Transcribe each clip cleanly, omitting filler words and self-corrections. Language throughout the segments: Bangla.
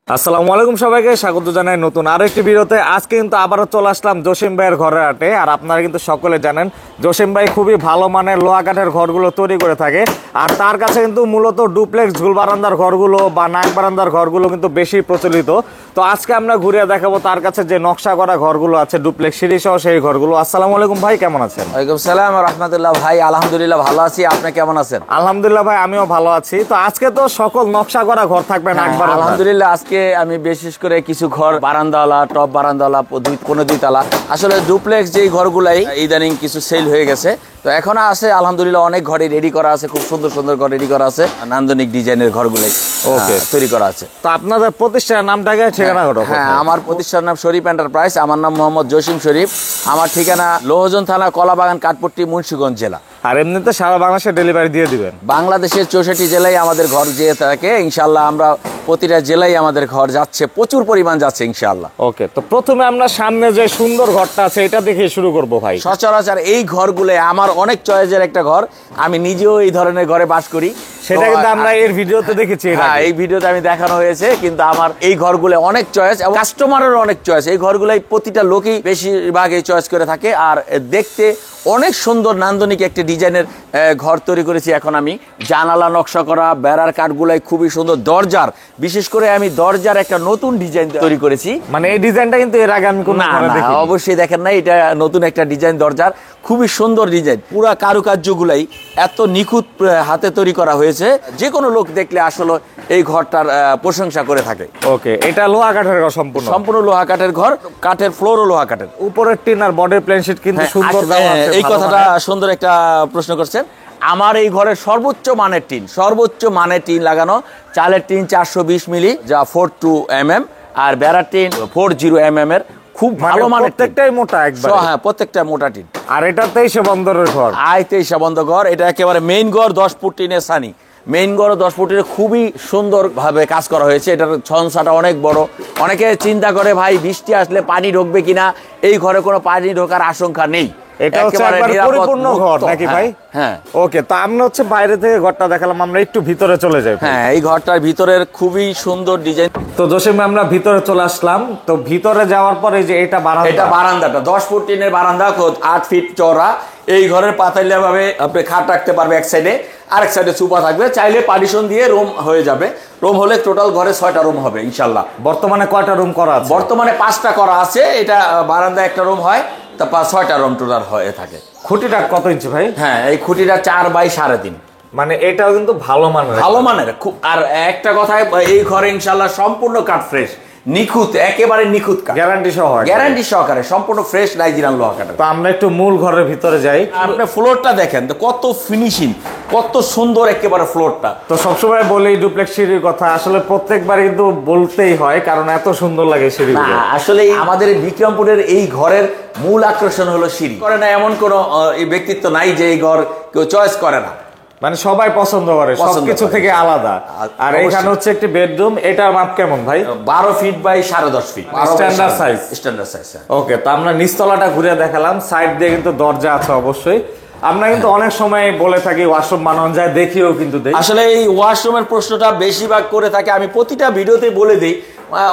আসসালামু আলাইকুম, সবাইকে স্বাগত জানাই নতুন আরো একটি ভিডিওতে। আজকে কিন্তু আবারও চলে আসলাম জসিম ভাইয়ের ঘরের হাটে। আর আপনারা কিন্তু সকলে জানেন জসিম ভাই খুবই ভালো মানের লোহা কাঠের ঘরগুলো তৈরি করে থাকে। আর তার কাছে কিন্তু মূলত ডুপ্লেক্স ঝুল বারান্দার ঘরগুলো বা নাক বারান্দার ঘরগুলো কিন্তু বেশি প্রচলিত। তো আজকে আমরা ঘুরিয়ে দেখাবো তার কাছে যে নকশা করা ঘরগুলো আছে, ডুপ্লেক্স সিঁড়ি সহ সেই ঘরগুলো। আসসালামু আলাইকুম ভাই, কেমন আছেন? ওয়ালাইকুম সালাম রাহমাতুল্লাহ। ভাই আলহামদুলিল্লাহ ভালো আছি, আপনি কেমন আছেন? আলহামদুলিল্লাহ ভাই, আমিও ভালো আছি। তো আজকে তো সকল নকশা করা ঘর থাকবে নাক বারান্দা। আলহামদুলিল্লাহ আজকে আমি বিশেষ করে কিছু ঘর বারান্দাওয়ালা, টপ বারান্দাওয়ালা, দুই তালা, আসলে ডুপ্লেক্স যেই ঘরগুলাই ইদানিং কিছু সেল হয়ে গেছে, তো এখনো আছে আলহামদুলিল্লাহ। অনেক ঘরে রেডি করা আছে, খুব সুন্দর সুন্দর ঘর রেডি করা আছে, নান্দনিক ডিজাইনের ঘরগুলাই ওকে তৈরি করা আছে। তো আপনাদের প্রতিষ্ঠানের নামটাকে ঠিকানা? হ্যাঁ, আমার প্রতিষ্ঠানের নাম শরীফ এন্টারপ্রাইজ। আমার নাম মোহাম্মদ জসিম শরীফ। আমার ঠিকানা লোহজন থানা, কলাবাগান, কাঠপট্টি, মুন্সিগঞ্জ জেলা। আর এমনিতে সারা বাংলাদেশে ডেলিভারি দিয়ে দিবেন? বাংলাদেশের 64 জেলায় আমাদের ঘর যেয়ে থাকে ইনশাআল্লাহ। আমরা প্রতিটা জেলায় আমাদের ঘর যাচ্ছে, প্রচুর পরিমাণ যাচ্ছে ইনশাআল্লাহ। ওকে, তো প্রথমে আমরা সামনে যে সুন্দর ঘরটা আছে এটা দেখে শুরু করব ভাই। সচরাচর এই ঘরগুলো আমার অনেক চয়েসের একটা ঘর, আমি নিজেও এই ধরনের ঘরে বাস করি। সেটা কিন্তু আমরা এর ভিডিওতে দেখেছি। হ্যাঁ, এই ভিডিওতে আমি দেখানো হয়েছে। কিন্তু আমার এই ঘরগুলো অনেক চয়েস এবং কাস্টমারের অনেক চয়েস। এই ঘরগুলোই প্রতিটা লোকই বেশিরভাগ এই চয়েস করে থাকে। আর দেখতে অনেক সুন্দর নান্দনিক একটি ডিজাইনের ঘর তৈরি করেছি এখন আমি। জানালা নকশা করা, বেড়ার কাঠগুলাই খুবই সুন্দর। দরজার, বিশেষ করে আমি দরজার একটা নতুন ডিজাইন তৈরি করেছি। মানে এই ডিজাইনটা কিন্তু এর আগে আমি কোনো ঘরে দেখিনি। অবশ্যই দেখেন না, এটা নতুন একটা ডিজাইন দরজার, খুবই সুন্দর ডিজাইন। পুরা কারুকার্যগুলাই এত নিখুঁত হাতে তৈরি করা হয়েছে, যে কোনো লোক দেখলে আসলে এই ঘরটার প্রশংসা করে থাকে। ওকে, এটা লোহা কাঠের ঘর, সম্পূর্ণ লোহা কাঠের ঘর, কাঠের ফ্লোরও লোহা কাঠের। উপরের টিন আর বডির প্লেন শীট কিন্তু সুন্দর দেওয়া আছে। এই কথাটা সুন্দর একটা প্রশ্ন করছেন। আমার এই ঘরের সর্বোচ্চ মানের টিন লাগানো। চালের টিন 420 মিলি, যা 42 mm, আর বেড়ার টিন 40 mm এর। খুব ভালো মানের, প্রত্যেকটাই মোটা একবার। হ্যাঁ, প্রত্যেকটা মোটা টিন। আর এটা 23 বন্দরের ঘর। 23 বন্ধ ঘর। এটা একেবারে মেইন ঘর, 10 ফুট টিনের সানি। মেইন ঘর 10 ফুটের, খুবই সুন্দর ভাবে কাজ করা হয়েছে। এটার ছনসাটা অনেক বড়। অনেকে চিন্তা করে ভাই বৃষ্টি আসলে পানি ঢুকবে কিনা, এই ঘরে কোনো পানি ঢোকার আশঙ্কা নেই। এটা হচ্ছে একবার পরিপূর্ণ ঘর নাকি ভাই? হ্যাঁ। ওকে, তো আমরা হচ্ছে বাইরে থেকে ঘরটা দেখালাম, আমরা একটু ভিতরে চলে যাই। হ্যাঁ, এই ঘরটার ভিতরের খুবই সুন্দর ডিজাইন। তো জসিম ভাই, আমরা ভিতরে চলে আসলাম। তো ভিতরে যাওয়ার পরে যে এটা বারান্দাটা 10 ফুট টিনের বারান্দা, 8 ফিট চওড়া। এই ঘরের পাতাইলা ভাবে আপনি খাট রাখতে পারবে এক সাইডে, আরেক সাইডে সুপা থাকবে। চাইলে পার্টিশন দিয়ে রুম হয়ে যাবে। রুম হলে টোটাল ঘরে 6টা রুম হবে ইনশাল্লাহ। বর্তমানে কয়টা রুম করা আছে? বর্তমানে 5টা করা আছে। এটা বারান্দা একটা রুম হয়, তারপর 6টা রুম টোটাল হয়ে থাকে। খুঁটিটা কত ইঞ্চি ভাই? হ্যাঁ, এই খুঁটিটা 4 বাই 3.5। মানে এটাও কিন্তু ভালো মানের খুব। আর একটা কথায়, এই ঘরে ইনশাল্লাহ সম্পূর্ণ কাঠ ফ্রেশ, নিখুঁত, একেবারে নিখুঁত কাঠ, গ্যারান্টি সহকারে সম্পূর্ণ ফ্রেশ নাইজেরিয়ান লোহা কাঠ। তো আমরা একটু মূল ঘরের ভিতরে যাই। আপনি ফ্লোরটা দেখেন তো, কত ফিনিশিং, কত সুন্দর একেবারে ফ্লোরটা। তো সবসময় বলি ডুপ্লেক্স সিঁড়ির কথা, আসলে প্রত্যেকবার কিন্তু বলতেই হয়, কারণ এত সুন্দর লাগে সিঁড়িগুলো। আসলে আমাদের বিক্রমপুরের এই ঘরের মূল আকর্ষণ হলো সিঁড়ি। করে না এমন কোন ব্যক্তিত্ব নাই যে এই ঘর কেউ চয়েস করে না। মানে সবাই পছন্দ করে, সবকিছু থেকে আলাদা। আর এখানে হচ্ছে একটি বেডরুম। এটার মাপ কেমন ভাই? 12 feet by 10.5 feet, standard size. Okay, তো আমরা নিচতলাটা ঘুরে দেখালাম। সাইড দিয়ে কিন্তু দরজা আছে অবশ্যই। আমরা কিন্তু অনেক সময় বলে থাকি ওয়াশরুম বানানো যায়, দেখিও কিন্তু দেখি। আসলে এই ওয়াশরুমের প্রশ্নটা বেশিরভাগ করে থাকে, আমি প্রতিটা ভিডিওতে বলে দিই।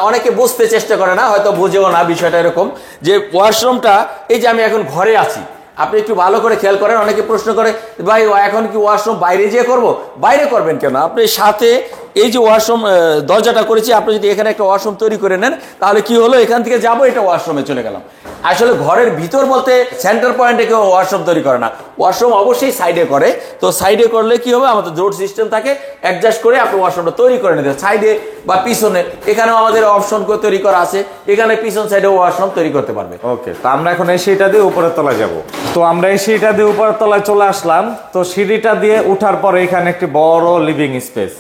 অনেকে বুঝতে চেষ্টা করে না, হয়তো বুঝেও না বিষয়টা এরকম যে ওয়াশরুমটা, এই যে আমি এখন ঘরে আছি, আপনি একটু ভালো করে খেয়াল করেন। অনেকে প্রশ্ন করে ভাই এখন কি ওয়াশরুম বাইরে যেয়ে করব? বাইরে করবেন কেন? আপনি সাথে এই যে ওয়াশরুম দরজাটা করেছি, আপনি যদি এখানে একটা ওয়াশরুম তৈরি করে নেন, তাহলে কি হলো, এখান থেকে যাবো, এটা ওয়াশরুমে চলে গেলাম। আসলে ঘরের ভিতর বলতে সেন্টার পয়েন্টে কেউ ওয়াশরুম তৈরি করে না, ওয়াশরুম অবশ্যই সাইডে করে। তো সাইডে করলে কি হবে, আমাদের রোড সিস্টেম থাকে, অ্যাডজাস্ট করে আপনি ওয়াশরুমটা তৈরি করে নিতে সাইডে বা পিছনে। এখানেও আমাদের অপশন তৈরি করা আছে, এখানে পিছন সাইডে ওয়াশরুম তৈরি করতে পারবে। ওকে, তো আমরা এখন এই সিঁড়িটা দিয়ে উপরের তলায় যাব। তো আমরা এই সিঁড়িটা দিয়ে উপরের তলায় চলে আসলাম। তো সিঁড়িটা দিয়ে উঠার পরে এখানে একটি বড় লিভিং স্পেস।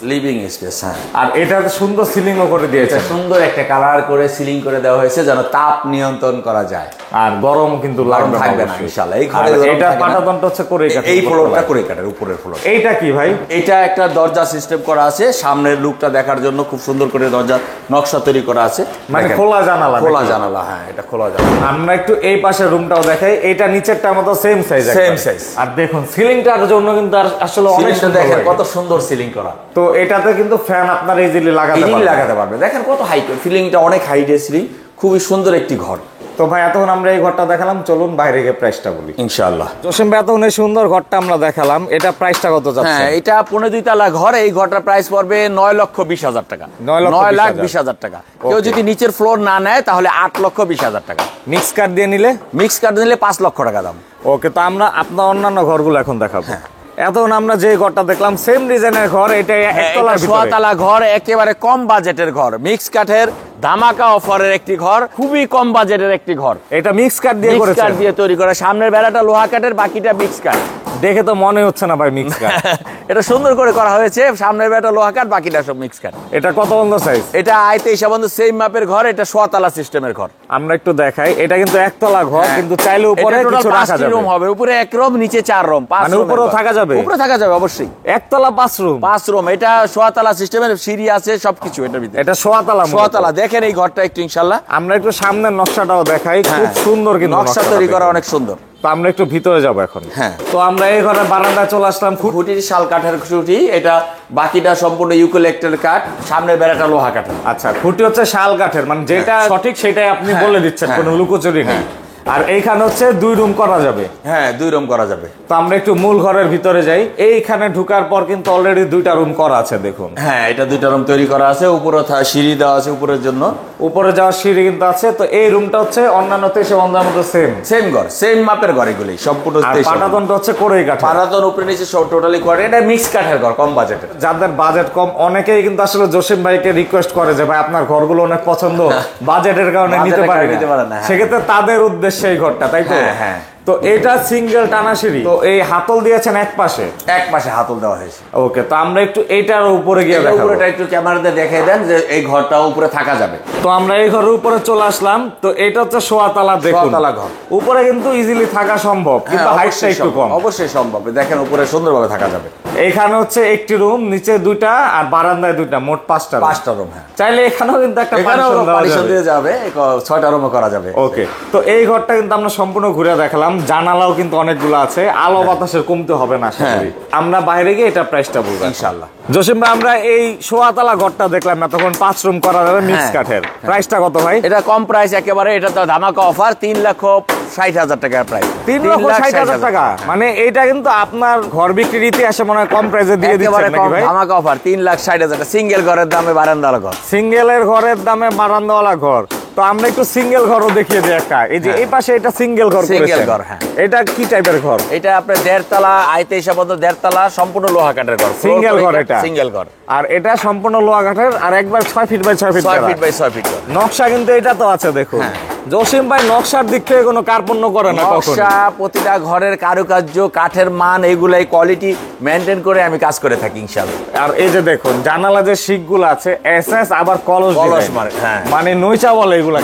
হ্যাঁ, আর এটা সুন্দর সিলিংও করে দিয়েছে, সুন্দর একটা কালার করে সিলিং করে দেওয়া হয়েছে, যেন তাপ নিয়ন্ত্রণ করা যায়। আর গরম কিন্তু গরম লাগবে থাকবে না অবশ্যই। ইনশাআল্লাহ। এই আর ঘরে গরম এটা থাকবে না। পাটাতনটা হচ্ছে করে এই ফ্লোরটা করে কাঠের, উপরের ফ্লোর। এইটা কি ভাই? এটা একটা দরজা সিস্টেম করা আছে, সামনের লুকটা দেখার জন্য খুব সুন্দর করে দরজা নকশা তৈরি করা আছে। মানে দেখেন, খোলা জানালা খোলা নাকি? জানালা, হ্যাঁ এটা খোলা জানালা। আমরা একটু এই পাশের রুমটাও দেখাই। এটা নিচেরটার মতো সেম সাইজ, Same size। আর দেখুন সিলিংটার জন্য কিন্তু আসলে অনেক সিলিংটা সুন্দর দেখেন লাগে। কত সুন্দর সিলিং করা। তো এটাতে কিন্তু ফ্যান আপনার ইজিলি ইজিলি লাগাতে পারবে। দেখেন কত হাইট, সিলিংটা অনেক হাইটের সিলিং, খুবই সুন্দর একটি ঘর। তো ভাই এতক্ষণ আমরা এই ঘরটা দেখালাম, চলুন বাইরে গিয়ে প্রাইসটা বলি। ইনশাআল্লাহ। জসিম ভাই এতক্ষণ এই সুন্দর ঘরটা আমরা দেখালাম, এটা প্রাইসটা কত যাচ্ছে? হ্যাঁ, এটা 15 তলা ঘর। এই ঘরটার প্রাইস পড়বে 9,20,000 টাকা। 9,20,000 টাকা। কেউ যদি নিচের ফ্লোর না নেয় তাহলে 8,20,000 টাকা। মিক্স কার্ড দিয়ে নিলে? মিক্স কার্ড নিলে 5 লক্ষ টাকা দাম। ওকে, তো আমরা আপনার অন্যান্য ঘরগুলো এখন দেখাবো। এতক্ষণ আমরা যে ঘরটা দেখলাম সেম ডিজাইনের ঘর, এটা একতলার ভিতরে। 16 তলা ঘর, একেবারে কম বাজেটের ঘর, মিক্স কাঠের ধামাকা অফারের একটি ঘর, খুবই কম বাজেটের একটি ঘর। এটা মিক্স কার্ড দিয়ে মিক্স করেছেন? কাঠ দিয়ে তৈরি করা, সামনের বেড়াটা লোহা কাঠের, বাকিটা মিক্স কাঠ। দেখে তো মনে হচ্ছে না ভাই মিক্স কার্ড। এটা সুন্দর করে করা হয়েছে, সামনের বেড়াটা লোহা কাঠ, বাকিটা সব মিক্স কাঠ। এটা কত বন্ধ সাইজ? এটা আয়তে হিসাবন্ধ সেম মাপের ঘর, এটা 16 তলা সিস্টেমের ঘর। আমরা একটু দেখাই, এটা কিন্তু একতলা ঘর, কিন্তু চাইলে উপরে এটা কিছু টোটাল রাখা 5টি যাবে। রুম হবে, উপরে 1 রুম, নিচে 4 রুম, 5 মানে রুমের উপরেও ঘর। থাকা যাবে? উপরে থাকা যাবে অবশ্যই। একতলা 5 রুম? 5 রুম, এটা 16 তলা সিস্টেমের, সিঁড়ি আছে, সবকিছু এটার ভিতরে। এটা 16 তলা? 16 তলা। দেখেন এই ঘরটা একটু ইনশাআল্লাহ। আমরা একটু সামনের নকশাটাও দেখাই, খুব সুন্দর কিন্তু নকশা তৈরি করা অনেক সুন্দর। তো আমরা একটু ভিতরে যাব এখন। হ্যাঁ। তো আমরা এই ঘরের বারান্দায় চলে আসলাম। খুঁটির শাল কাঠের খুঁটি, এটা বাকিটা সম্পূর্ণ ইউক্যালিপ্টাস কাঠ, সামনের বেড়াটা লোহা কাঠের। আচ্ছা, খুঁটি হচ্ছে শাল কাঠের, মানে যেটা সঠিক সেটাই আপনি বলে দিচ্ছেন, কোনো লুকোচুরি নেই। আর এইখানে হচ্ছে 2 রুম করা যাবে। হ্যাঁ, 2 রুম করা যাবে। তো আমরা একটু মূল ঘরের ভিতরে যাই। এইখানে ঢোকার পর কিন্তু অলরেডি 2টা রুম করা আছে, দেখুন। হ্যাঁ, এটা 2টা রুম তৈরি করা আছে, উপরে সিঁড়ি দেওয়া আছে উপরের জন্য। উপরে যাওয়ার সিঁড়ি কিন্তু আছে। তো এই রুমটা হচ্ছে অন্যান্য 23 বন্ধের মতো সেম ঘর, সেম মাপের ঘর, এগুলি সম্পূর্ণ। পাটাতনটা হচ্ছে কোরই কাঠ। পাটাতন উপরে নিচে সব টোটালি করে। এটা মিক্স কাঠের ঘর, কম বাজেটের। যাদের বাজেট কম, অনেকেই কিন্তু আসলে জসিম ভাইকে রিকোয়েস্ট করে যে ভাই আপনার ঘরগুলো অনেক পছন্দ, বাজেটের কারণে নিতে পারে না। সেক্ষেত্রে তাদের উদ্দেশ্যে এই ঘরটা, তাই তো? হ্যাঁ। তো এটা সিঙ্গেল টানা সিঁড়ি, তো এই হাতল দিয়েছেন এক পাশে? এক পাশে হাতল দেওয়া হয়েছে। ওকে, তো আমরা একটু এইটার উপরে গিয়ে দেখাবো। উপরেটা একটু ক্যামেরাতে দেখিয়ে দেন যে এই ঘরটা উপরে থাকা যাবে। তো আমরা এই ঘরের উপরে চলে আসলাম। তো এটা হচ্ছে 16 তলা, দেখুন 16 তলা ঘর। উপরে কিন্তু ইজিলি থাকা সম্ভব, কিন্তু হাইটটা একটু কম। অবশ্যই সম্ভব, দেখেন উপরে সুন্দরভাবে থাকা যাবে। এখানে হচ্ছে একটি রুম, নিচে 2টা, আর বারান্দায় 2টা, মোট 5টা রুম। হ্যাঁ, চাইলে এখানেও কিন্তু একটা পার্টিশন দিয়ে যাবে, 6টা রুমও করা যাবে। ওকে, তো এই ঘরটা কিন্তু আমরা সম্পূর্ণ ঘুরে দেখালাম। জানালাও কিন্তু অনেকগুলো আছে, আলো বাতাসের কমতে হবে না। আমরা বাইরে গিয়ে এটা প্রাইসটা বলবো ইনশাআল্লাহ। জসিম ভাই, আমরা এই 16 তলা ঘরটা দেখলাম, এতক্ষণ 5 রুম করা যাবে, মিক্স কাঠের। প্রাইসটা কত ভাই? এটা কম প্রাইস একেবারে, এটা তো ধামাকা অফার, 3,60,000 টাকার প্রাইস। 3,60,000 টাকা? মানে এটা কিন্তু আপনার ঘর বিক্রির ইতিহাসে মনে হয় কম প্রাইসে দিয়ে দিচ্ছেন নাকি ভাই? ধামাকা অফার 3,60,000 সিঙ্গেল ঘরের দামে বারান্দাওয়ালা ঘর। সিঙ্গেলের ঘরের দামে বারান্দাওয়ালা ঘর। তো আমরা একটু সিঙ্গেল ঘরও দেখিয়ে দিই একটা। এই যে এই পাশে এটা সিঙ্গেল ঘর করেছেন। সিঙ্গেল ঘর, হ্যাঁ। এটা কি টাইপের ঘর? এটা আপনার 1.5 তলা, আয়তে হিসাবে 1.5 তলা, সম্পূর্ণ লোহা কাঠের ঘর। সিঙ্গেল ঘর এটা? সিঙ্গেল ঘর। আর এটা সম্পূর্ণ লোহা কাঠের, আর একবার 6 feet by 6 feet. 6 feet by 6 feet. নকশা কিন্তু এটা তো আছে, দেখুন। জসিম ভাই নকশার দিক থেকে কোনো কার্পণ্য করে না কখনো। নকশা, প্রতিটা ঘরের কারুকার্য, কাঠের মান, এইগুলাই কোয়ালিটি মেইনটেইন করে আমি কাজ করে থাকি ইনশাআল্লাহ। আর এই যে দেখুন জানালা যে শিকগুলো আছে এসএস, আবার কলস মানে, হ্যাঁ, মানে নইচা বলে এগুলা,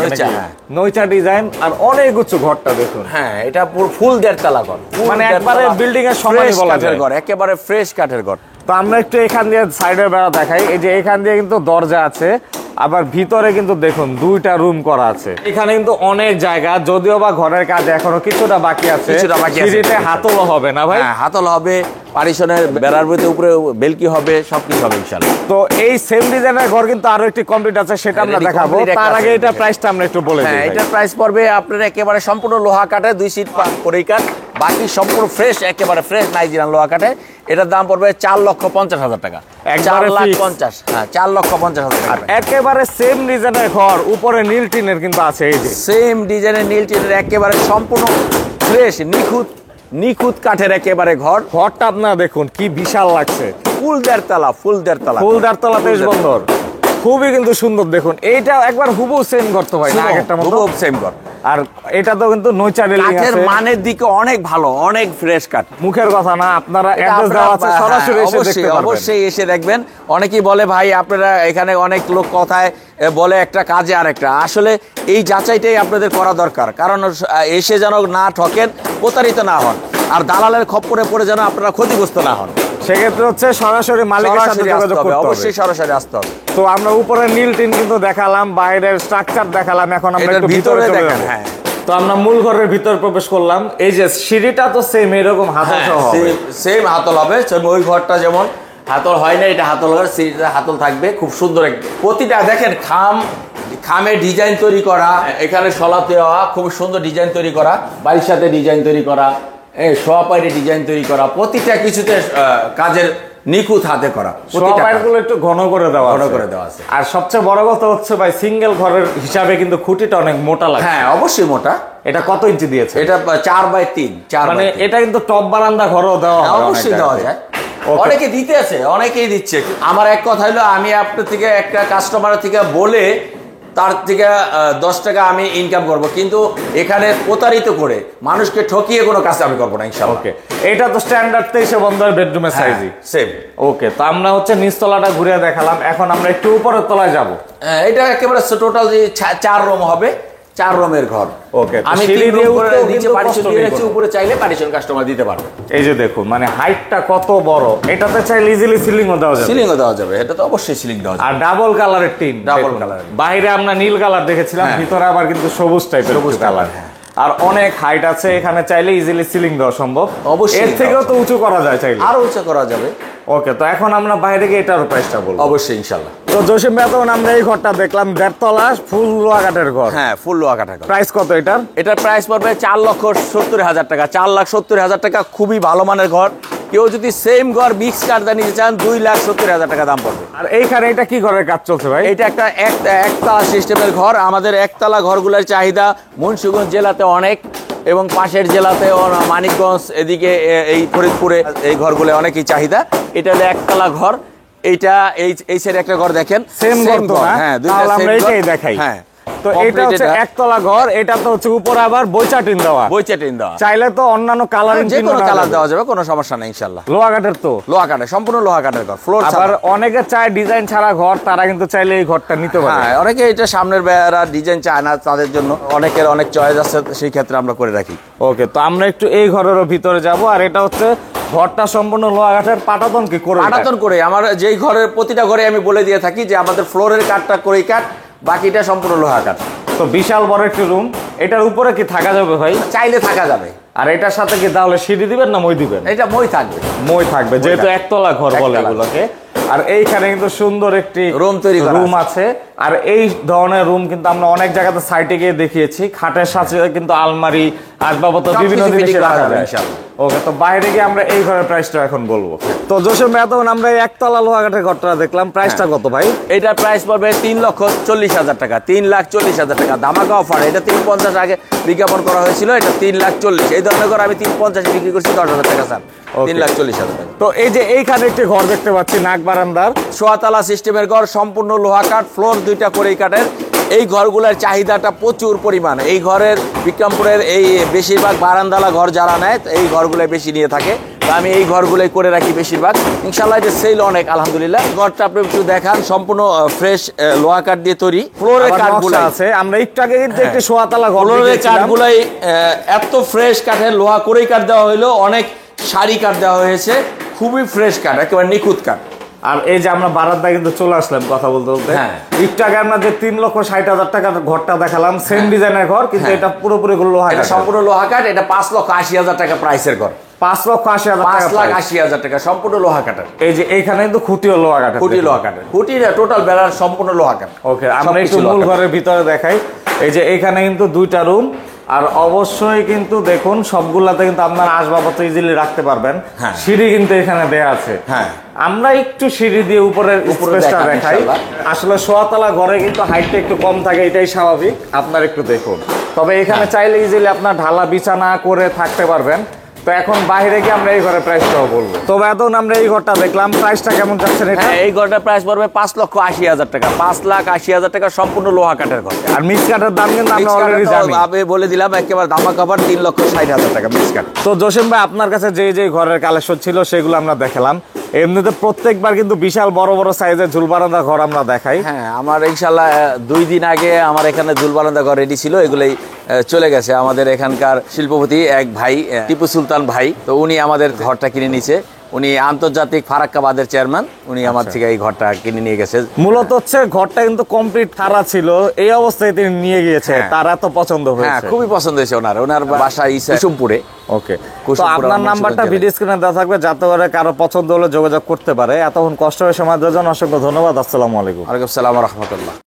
নইচা ডিজাইন, আর অনেক উঁচু ঘরটা দেখুন। হ্যাঁ, এটা পুরো ফুল 1.5 তলা ঘর, মানে একবারে বিল্ডিং এর সমানই বলা যায়। ঘর একেবারে ফ্রেশ কাঠের ঘর। তো আমরা একটু এখান দিয়ে সাইডের বেড়া দেখাই। এই যে এখান দিয়ে কিন্তু দরজা আছে, আবার ভিতরে কিন্তু দেখুন 2টা রুম করা আছে। এখানে কিন্তু অনেক জায়গা, যদিও বা ঘরের কাজ এখনো কিছুটা বাকি আছে। সিঁড়িতে হাতলও হবে না ভাই? হ্যাঁ, হাতল হবে, পারিশনের বেড়ার ভিতরে উপরে বেলকি হবে, সবকিছু হবে ইনশাআল্লাহ। তো এই সেম ডিজাইনের ঘর কিন্তু আরো একটি কমপ্লিট আছে, সেটা আমরা দেখাবো। তার আগে এটা প্রাইসটা আমরা একটু বলে দিই। হ্যাঁ, এটার প্রাইস পড়বে আপনার একেবারে সম্পূর্ণ লোহা কাঠে, 2 সিট পরেই কাঠ, বাকি সম্পূর্ণ ফ্রেশ, একেবারে ফ্রেশ নাইজেরিয়ান লোহা কাঠে। এটার দাম পড়বে 4,50,000 টাকা। 4,50,000, হ্যাঁ, 4,50,000 টাকা। একেবারে সেম ডিজাইনের ঘর, উপরে নীল টিনের কিন্তু আছে। এই যে সেম ডিজাইনের নীল টিনের, একেবারে সম্পূর্ণ ফ্রেশ, নিখুঁত কাঠের একেবারে ঘর। ঘরটা আপনারা দেখুন কি বিশাল লাগছে। ফুল 1.5 তলা, ফুল 1.5 তলা, ফুল 1.5 তলা, 23 বন্দর, খুবই কিন্তু সুন্দর। দেখুন এইটা একবার হুবহু সেম ঘর তো ভাই, না আগেরটার মতো? হুবহু সেম ঘর। আর এটা তো কিন্তু নৈচারি কাঠের মানের দিকে অনেক ভালো, অনেক ফ্রেশ কাঠ। মুখের কথা না, আপনারা অ্যাড্রেস দেওয়া আছে, সরাসরি এসে দেখতে পারবেন। অবশ্যই এসে দেখবেন। অনেকেই বলে ভাই আপনারা এখানে, অনেক লোক কথায় বলে একটা কাজে আরেকটা, আসলে এই যাচাইটাই আপনাদের করা দরকার, কারণ এসে যেন না ঠকেন, প্রতারিত না হন, আর দালালের খপ্পরে পড়ে যেন আপনারা ক্ষতিগ্রস্ত না হন। সেক্ষেত্রে হচ্ছে সরাসরি মালিকের সাথে যোগাযোগ করতে হবে, অবশ্যই সরাসরি আসতে হবে। তো আমরা উপরে নীল টিন কিন্তু দেখালাম, বাইরের স্ট্রাকচার দেখালাম, এখন আমরা একটু ভিতরে দেখেন। হ্যাঁ, তো আমরা মূল ঘরের ভিতর প্রবেশ করলাম। এই যে সিঁড়িটা তো সেম এরকম হাতল সহ হবে, সেম হাতল হবে। ওই ঘরটা যেমন হাতল হয় না, এটা হাতল ঘর, সিঁড়িটা হাতল থাকবে। খুব সুন্দর, প্রতিটা দেখেন খামে ডিজাইন তৈরি করা, এখানে শলাপ দেওয়া, খুব সুন্দর ডিজাইন তৈরি করা, বাড়ির সাথে ডিজাইন তৈরি করা, সোয়াপাইরে ডিজাইন তৈরি করা, প্রতিটা কিছুতে কাজের নিখুঁত হাতে করা। সোয়াপাইরগুলো একটু ঘন করে দেওয়া আছে। আর সবচেয়ে বড় কথা হচ্ছে ভাই, সিঙ্গেল ঘরের হিসাবে কিন্তু খুঁটিটা অনেক মোটা লাগে। হ্যাঁ, অবশ্যই মোটা। এটা কত ইঞ্চি দিয়েছে? এটা 4x3, মানে এটা কিন্তু টপ বারান্দা ঘরও দেওয়া হয়, অবশ্যই দেওয়া যায়। অনেকে দিতে আছে, অনেকেই দিচ্ছে। আমার এক কথা হলো, আমি আপনার থেকে একটা কাস্টমারের থেকে বলে তার থেকে 10 টাকা আমি ইনকাম করব, কিন্তু এখানে প্রতারিত করে মানুষকে ঠকিয়ে কোনো কাজ আমি করবো না, ইনশাআল্লাহ। ওকে, এটা তো স্ট্যান্ডার্ড 23 বন্ধের বেডরুমের সাইজই সেম। ওকে, তো আমরা হচ্ছে নিচতলাটা ঘুরে দেখালাম, এখন আমরা একটু উপরের তলায় যাব। এটা একেবারে টোটাল 4 রুম হবে, 4 রুমের ঘর। ওকে, আমি সিঁড়ি দিয়ে নিচে পার্টিশন দিয়ে রেখেছি, উপরে চাইলে পার্টিশন কাস্টমার দিতে পারবে। এই যে দেখুন, মানে হাইটটা কত বড়, এটাতে চাইলে ইজিলি সিলিংও দেওয়া যাবে। সিলিংও দেওয়া যাবে, এটা তো অবশ্যই সিলিং দেওয়া যাবে। আর ডাবল কালারের টিন, ডাবল কালারের। বাইরে আমরা নীল কালার দেখেছিলাম, ভিতরে আবার কিন্তু সবুজ টাইপের কালার। আর অনেক হাইট আছে, এখানে চাইলে ইজিলি সিলিং দেওয়া সম্ভব। অবশ্যই, এর থেকেও তো উঁচু করা যায় চাইলে, আরো উঁচু করা যাবে। ওকে, তো এখন আমরা বাইরে গিয়ে এটার প্রাইসটা বলবো। অবশ্যই, ইনশাআল্লাহ। তো জসিম ভাই, তখন আমরা এই ঘরটা দেখলাম 1.5 তলা ফুল লোহা কাঠের ঘর। হ্যাঁ, ফুল লোহা কাঠের ঘর। প্রাইস কত এটার? এটার প্রাইস পড়বে 4,70,000 টাকা। 4,70,000 টাকা, খুবই ভালো মানের ঘর। কেউ যদি সেম ঘর মিক্স কাঠ দিয়ে নিতে চান, 2,70,000 টাকা দাম পড়বে। আর এইখানে এটা কি ঘরের কাজ চলছে ভাই? এটা একটা একতলা সিস্টেমের ঘর। আমাদের একতলা ঘরগুলোর চাহিদা মুন্সিগঞ্জ জেলাতে অনেক, এবং পাশের জেলাতে মানিকগঞ্জ, এদিকে এই ফরিদপুরে এই ঘরগুলো অনেকই চাহিদা। এটা হলো একতলা ঘর। এইটা এই সাইডে একটা ঘর দেখেন, সেম ঘর। হ্যাঁ, তাহলে আমরা এটাই দেখাই। হ্যাঁ, তো এটা হচ্ছে একতলা ঘর, এটা তো হচ্ছে উপরে আবার বইচা টিন দেওয়া। বইচা টিন দেওয়া, চাইলে তো অন্যান্য কালারিং যে কোনো কালার দেওয়া যাবে, কোনো সমস্যা নেই, ইনশাআল্লাহ। লোহা কাঠের তো, লোহা কাঠের, সম্পূর্ণ লোহা কাঠের ঘর। ফ্লোর আবার অনেকে চায় ডিজাইন ছাড়া ঘর, তারা কিন্তু চাইলে এই ঘরটা নিতে পারে। হ্যাঁ, অনেকে এটা সামনের বেড়া ডিজাইন চায় না, তাদের জন্য অনেকের অনেক চয়েস আছে, সেই ক্ষেত্রে আমরা করে রাখি। ওকে, তো আমরা একটু এই ঘরেরও ভিতরে যাব। আর এটা হচ্ছে ঘরটা সম্পূর্ণ লোহা কাঠের, পাটাতন কি করে? পাটাতন করে। আমার যেই ঘরের প্রতিটা ঘরে আমি বলে দিয়ে থাকি যে আমাদের ফ্লোরের কাঠটা করেই কাঠ, বাকিটা সম্পূর্ণ লোহা কাঠ। তো বিশাল বড় একটি রুম, এটার উপরে কি থাকা যাবে ভাই? চাইলে থাকা যাবে। আর এটার সাথে কি তাহলে সিঁড়ি দিবেন না মই দিবেন? এটা মই থাকবে, মই থাকবে, যেহেতু একতলা ঘর বলে এগুলোকে। আর এইখানে কিন্তু সুন্দর একটি রুম আছে। আর এই ধরনের রুম কিন্তু আমরা অনেক জায়গাতে সাইটে গিয়ে দেখিয়েছি, খাটের সাথে কিন্তু আলমারি, আসবাবপত্র, বিভিন্ন জিনিস রাখা যায়। ওকে, তো বাইরে গিয়ে আমরা এই ঘরের প্রাইসটা এখন বলবো। তো জসিম ভাই, তখন আমরা এই একতলা লোহা কাঠের ঘরটা দেখলাম, প্রাইসটা কত ভাই? এটার প্রাইস পড়বে 3,40,000 টাকা। 3,40,000 টাকা ধামাকা অফার। এটা 3,50 আগে বিজ্ঞাপন করা হয়েছিল, এটা 3,40,000। এই ধরনের ঘর আমি 3,50 বিক্রি করছি, 10,000 টাকা স্যার। 3,40,000 টাকা। তো এই যে এইখানে একটি ঘর দেখতে পাচ্ছি, নাক বারান্দার, সোয়াতলা সিস্টেমের ঘর, সম্পূর্ণ লোহা কাঠ, ফ্লোর 2টা করেই কাঠের। এই ঘরগুলোর চাহিদাটা প্রচুর পরিমাণ। এই ঘরের বিক্রমপুরের এই বেশিরভাগ বারান্দালা ঘর যারা নেয়, এই ঘরগুলো বেশি নিয়ে থাকে। আমি এই ঘরগুলোই করে রাখি বেশিরভাগ, ইনশাআল্লাহ। এটা সেল অনেক, আলহামদুলিল্লাহ। ঘরটা আপনি একটু দেখান, সম্পূর্ণ ফ্রেশ লোহা কাঠ দিয়ে তৈরি। ফ্লোরের কাঠগুলো আছে, আমরা একটু আগে কিন্তু একটি সোয়াতলা ঘর, ফ্লোরের কাঠগুলাই এত ফ্রেশ কাঠের, লোহা করেই কাঠ দেওয়া হইলো, অনেক সারি কাঠ দেওয়া হয়েছে, খুবই ফ্রেশ কাঠ, একেবারে নিখুঁত কাঠ। আর এই যে আমরা বারান্দায় কিন্তু চলে আসলাম কথা বলতে বলতে। একটু আগে আমরা যে 3,60,000 টাকার ঘরটা দেখালাম, সেম ডিজাইনের ঘর, কিন্তু এটা পুরোপুরি লোহা কাঠ, সম্পূর্ণ লোহা কাঠ। এটা 5,80,000 টাকা প্রাইসের ঘর। 5,80,000 টাকা, সম্পূর্ণ লোহা কাঠের। এই যে এইখানে কিন্তু খুঁটিও লোহা কাঠের, খুঁটি লোহা কাঠের, খুঁটির টোটাল বেলার সম্পূর্ণ লোহা কাঠ। ওকে, আমরা একটু মূল ঘরের ভিতরে দেখাই। এই যে এইখানে কিন্তু 2টা রুম, আর অবশ্যই কিন্তু দেখুন সবগুলাতে কিন্তু আপনার আসবাবপত্র ইজিলি রাখতে পারবেন। সিঁড়ি কিন্তু এখানে দেয়া আছে। হ্যাঁ, আমরা একটু সিঁড়ি দিয়ে উপরের স্পেসটা দেখাই। আসলে সোয়াতলা ঘরে কিন্তু হাইটটা একটু কম থাকে, এটাই স্বাভাবিক। আপনার একটু দেখুন, তবে এখানে চাইলে ইজিলি আপনার ঢালা বিছানা করে থাকতে পারবেন। তো এখন বাইরে গিয়ে আমরা এই ঘরের প্রাইসটাও বলবো। তবে এখন আমরা এই ঘরটা দেখলাম, প্রাইসটা কেমন যাচ্ছেন এটা? হ্যাঁ, এই ঘরটার প্রাইস পড়বে 5,80,000 টাকা। 5,80,000 টাকা সম্পূর্ণ লোহা কাঠের ঘর। আর মিক্স কাঠের দাম কিন্তু আমরা Mix অলরেডি কাঠের তো জানি। আমি বলে দিলাম একেবারে দামা কাভার 3,60,000 টাকা মিক্স কাঠ। তো জসিম ভাই, আপনার কাছে যে যে ঘরের কালেকশন ছিল সেগুলো আমরা দেখালাম। এমনিতে প্রত্যেকবার কিন্তু বিশাল বড় বড় সাইজের ঝুলবারান্দা ঘর আমরা দেখাই। হ্যাঁ, আমার ইনশাল্লাহ 2 দিন আগে আমার এখানে ঝুলবারান্দা ঘর রেডি ছিল, এগুলোই চলে গেছে। আমাদের এখানকার শিল্পপতি এক ভাই, টিপু সুলতান ভাই, তো উনি আমাদের ঘরটা কিনে নিছে। উনি আন্তর্জাতিক ফারাক্কাবাদের চেয়ারম্যান, উনি আমার থেকে এই ঘরটা কিনে নিয়ে গেছে। মূলত হচ্ছে ঘরটা কিন্তু কমপ্লিট খারাপ ছিল, এই অবস্থায় তিনি নিয়ে গিয়েছে। হ্যাঁ। তার এত পছন্দ হ্যাঁ, হয়েছে। খুবই পছন্দ হয়েছে ওনার বাসা কুসুমপুরে। ওকে, তো কুসুমপুর আপনার আমার নাম্বারটা মুন্সিগঞ্জ ভিডিও স্ক্রিনে দেওয়া থাকবে, যাতে করে কারো পছন্দ হলে যোগাযোগ করতে পারে। এতক্ষণ কষ্ট হয়ে সময় দেওয়ার জন্য অসংখ্য ধন্যবাদ। আসসালামু আলাইকুম। ওয়ালাইকুম আসসালাম ওয়া রাহমাতুল্লাহ।